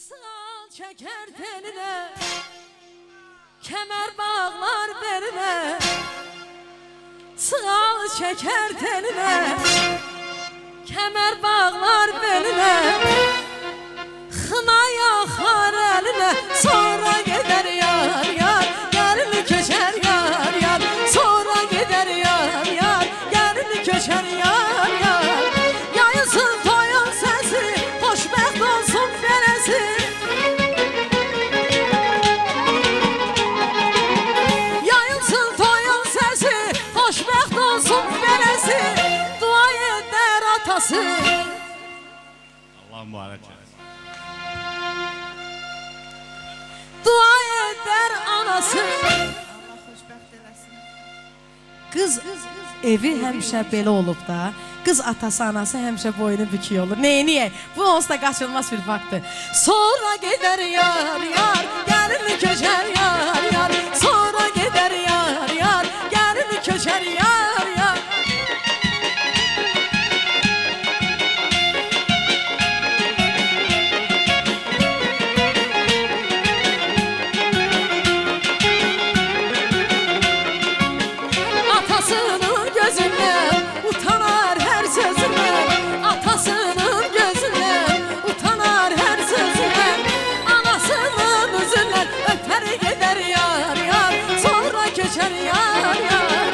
Sal çeker teline, kemer bağlar beline. Sal çeker teline, kemer bağlar beline. Xına yaxar eline, sonra gider yar yar. Gelini köşer yar yar, sonra gider yar yar. Gelini köşer yar yar. Yayılsın toyun sesi, hoşbəxt olsun beresi. Yayılsın toyun sesi, hoşbəxt olsun beresi. Dua eder atası. Allah mübarek eylesin. Dua eder anası. Allah xoşbəxt eləsin. Qız evi həmişə belə olub da. Qız atası, anası həmişə boynu bükük olur. Neyniyək? Bu onsuz da qaçılmaz bir faktdır. Sonra gedər yar yar, gəlini köçər yar yar. Sonra gedər yar yar, gəlini köçər yar yar. Atasının gözünden utanar her sözünden. Atasının gözünden utanar her sözünden. Anasının üzünden öper gider yar yar. Sonra köçer yar yar.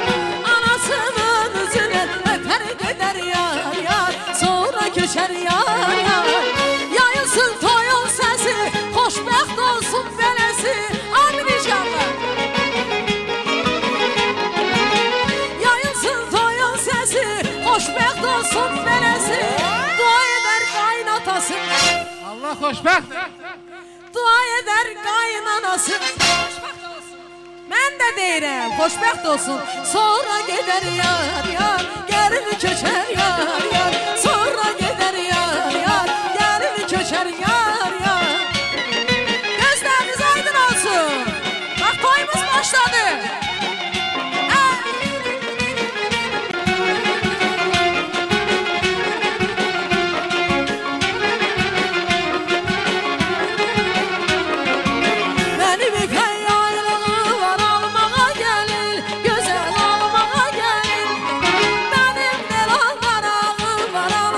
Anasının üzünden öper gider yar yar. Sonra köçer yar yar. Yayılsın toyun sesi, hoşbəxt olsun belesi. Amin inşallah. Yayılsın toyun sesi, hoşbəxt olsun belesi. Dua eder kaynatası, Allah xoşbəxt. dua eder kaynanası. Hoşbəxt olsun. Mən də deyirəm, hoşbəxt olsun. Sonra gedər yar yar, gəlini köçər yar yar. Sonra gedər yar yar, gəlini köçər yar yar. Gözləriniz aydın olsun. Bax toyumuz başladı. Benim ipek yaylığı var, almağa gelin, güzel almağa gelin. Benim de lal varağı var,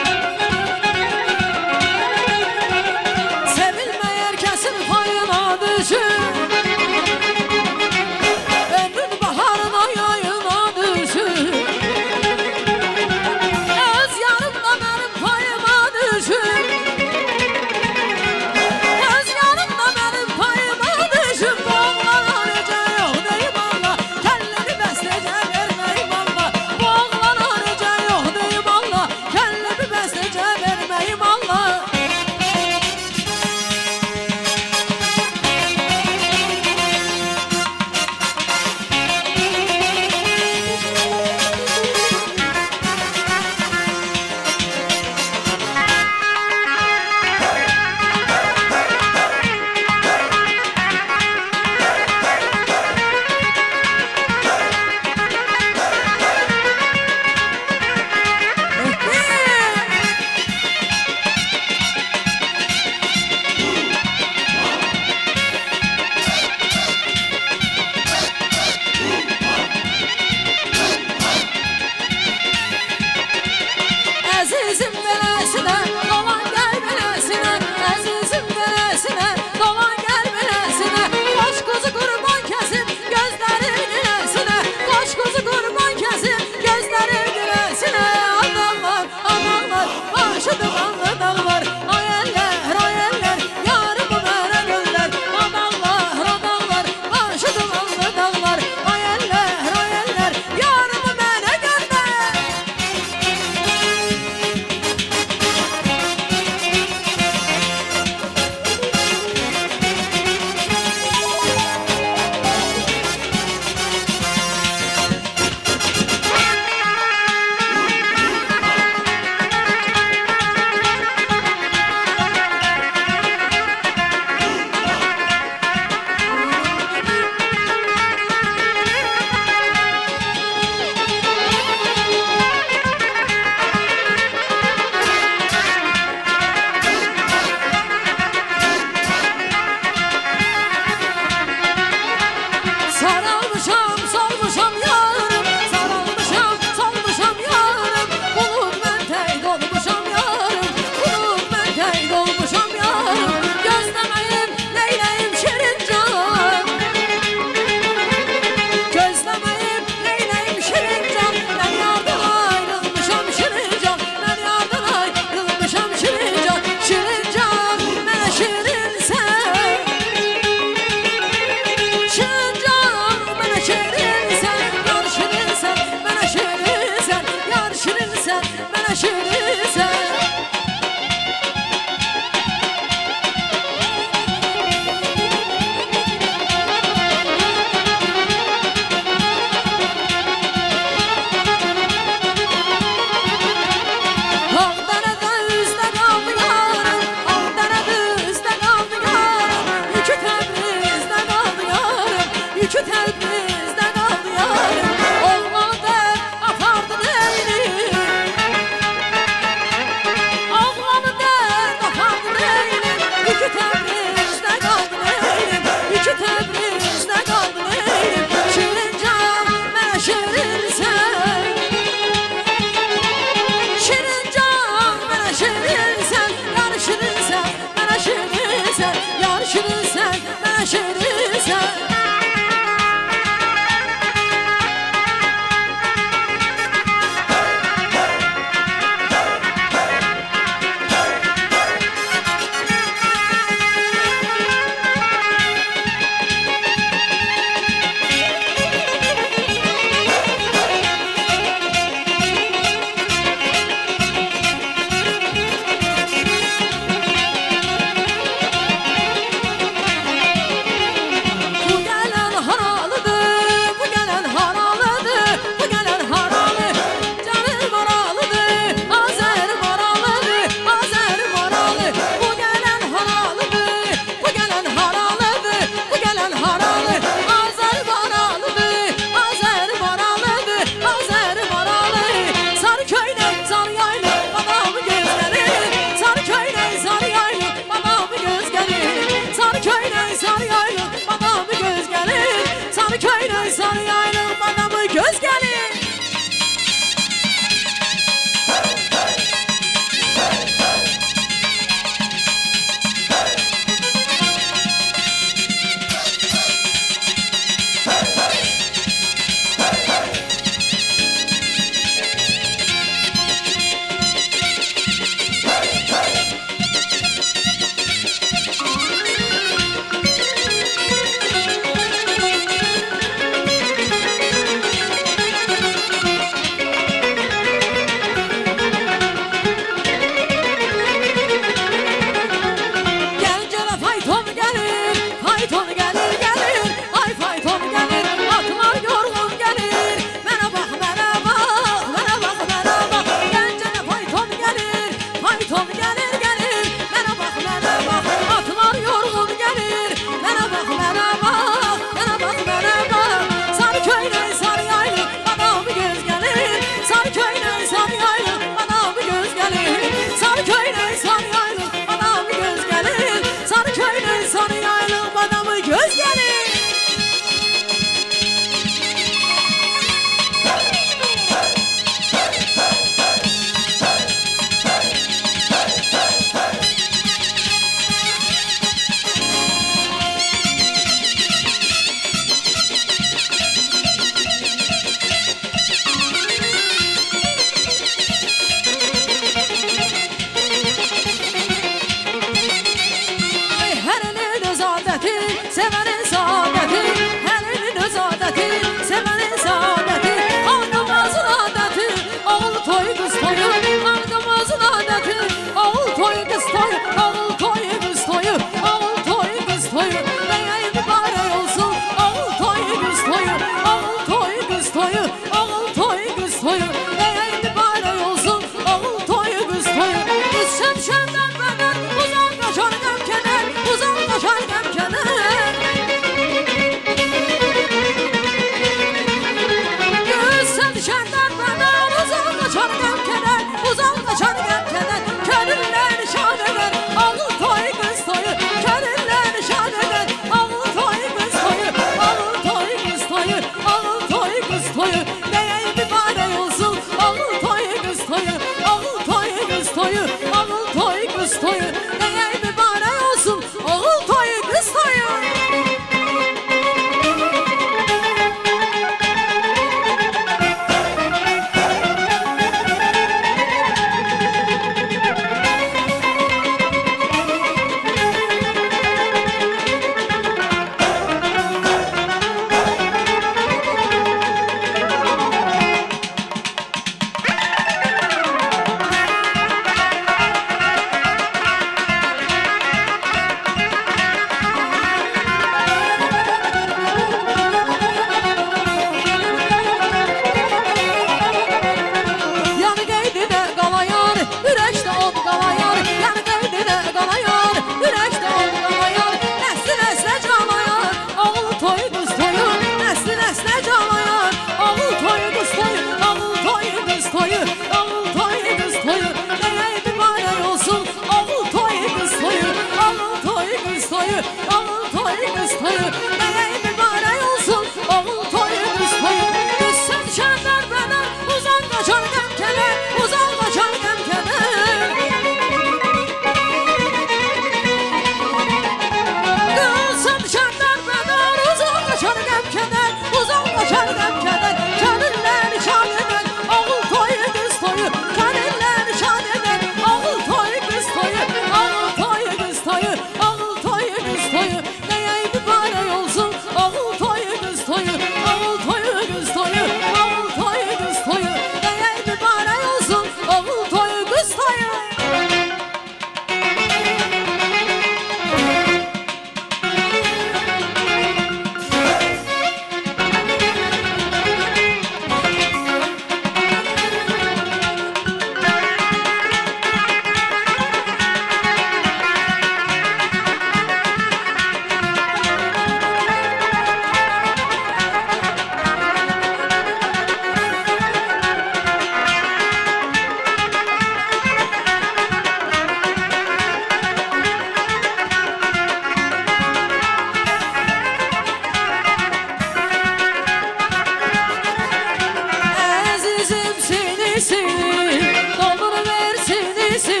doldur ver sinisi.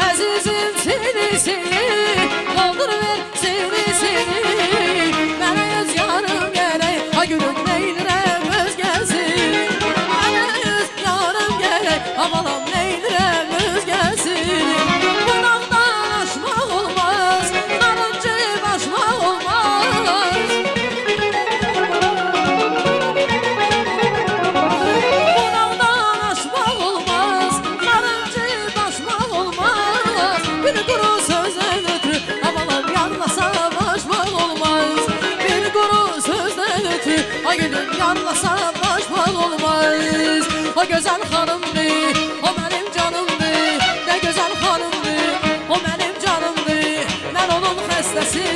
Əzizim sinisi, doldur ver sinisi. Mənə öz yarım gərək, ha gülüm neylirəm özgəsi. Mənə öz yarım gərək, ha balam neylirəm özgəsi. Qonaqdan aşmaq olmaz, narıncı başmaq olmaz. Qonaqdan aşmaq olmaz, narıncı başmaq olmaz. Bir quru sözdən ötürü, ha balam yanlasa başmaq olmaz. Bir quru sözdən ötürü, ha gülüm yanlasa başmaq olmaz. O gözəl xanımdır, o mənim canımdır. Ne gözəl xanımdır, o mənim canımdır. Mən onun xəstəsi,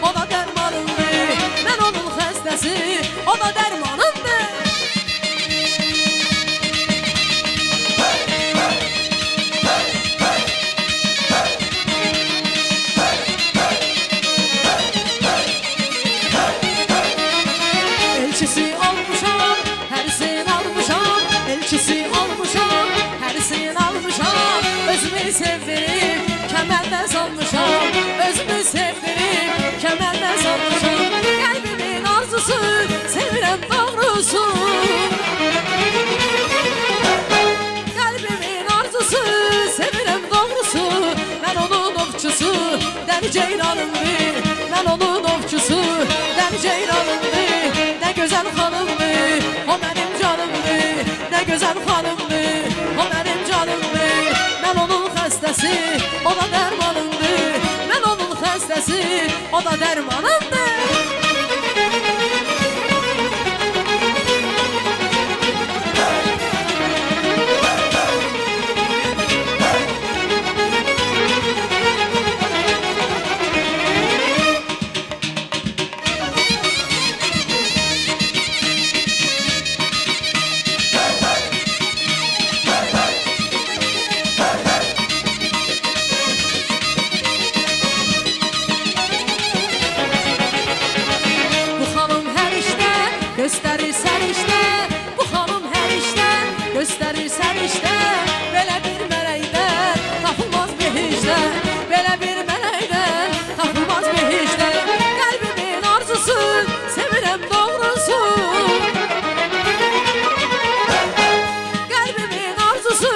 o da dərmanımdır. Mən onun xəstəsi, o da dərmanımdır. Elçisi olmuşam, hərisini almışam. Elçisi olmuşam, hərisini almışam. Özümü sevdirib, kəmərdən salmışam. Özümü sevdirib, kəmərdən salmışam. Qəlbimin arzusu, sevirəm doğrusu. Qəlbimin arzusu, sevirəm doğrusu. Mən onun ovçusu, dəli ceyranımdır. Mən onun ovçusu, dəli ceyranımdır. Ne güzel xanımdır, o mənim canımdır. Ne güzel xanımdır, o mənim canımdır. Mən onun xəstəsi, o da dərmanımdır. Mən onun xəstəsi, o da dərmanımdır. Gösterir sərişdə, bu xanım hər işdə. Gösterir sərişdə, belə bir mələkdən tapılmaz behişdə. Belə bir mələkdən tapılmaz behişdə. Qəlbimin arzusu, sevirəm doğrusu. Qəlbimin arzusu,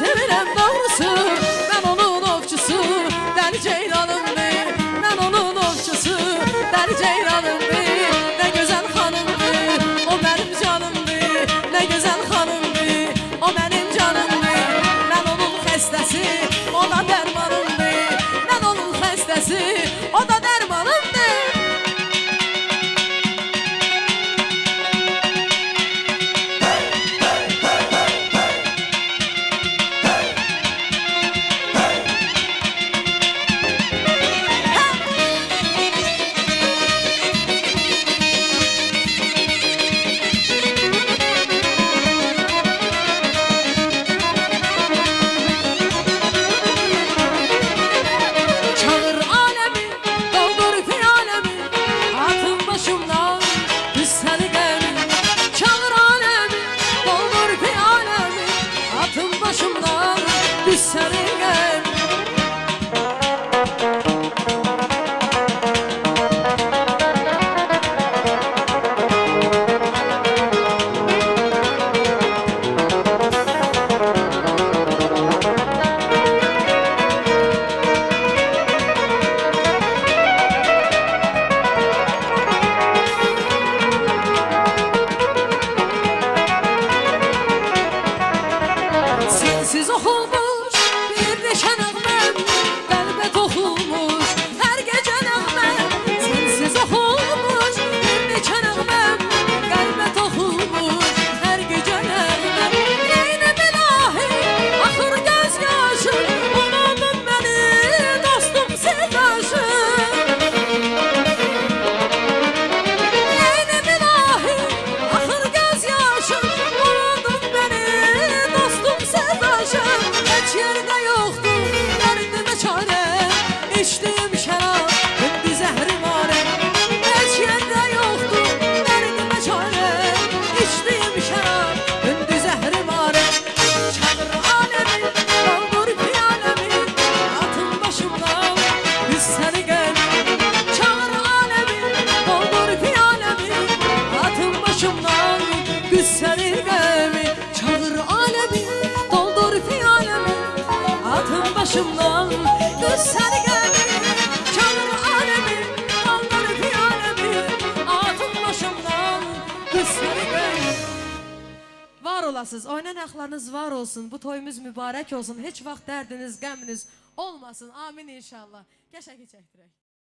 sevirəm doğrusu. Mən onun ovçusu, dəli ceyranımdır. Mən onun ovçusu, dəli ceyranımdır. Ne güzel xanımdır, o mənim canımdır. Ne güzel xanımdır, o mənim canımdır. Mən onun xəstəsi, o da dərmanımdır. Mən onun xəstəsi, o da dərmanımdır. Çağır alemi, doldur piyalemi. Atın başımdan düşsəni qəmi. Çağır alemi, doldur piyalemi. Atın başımdan düşsəni qəmi. Sensiz oxulmuş bir neçə nəğməm, qəlbə toxulmuş hər gecə nəğməm. Sensiz oxulmuş bir neçə nəğməm, qəlbə toxulmuş hər gecə nəğməm. Neynəm ilahi, axır göz yaşım, unudun məni dostum sevdaşım. Neynəm ilahi, axır göz yaşım, unudun məni dostum sevdaşım. Heç yerdə yoxdur dərdimə çarə, içdiyim şərab indi zəhrimarə. Heç yerdə yoxdur dərdimə çarə, içdiyim şərab indi zəhrimarə. başımdan. Kız səni qəmir, çalır alemi, aldır piyanemi. Atın başımdan, kız səni qəmir. Var olasınız, oynanaqlarınız var olsun. Bu toyumuz mübarək olsun. Heç vaxt dərdiniz, qəminiz olmasın. Amin inşallah. Qəşəng çəkdirək.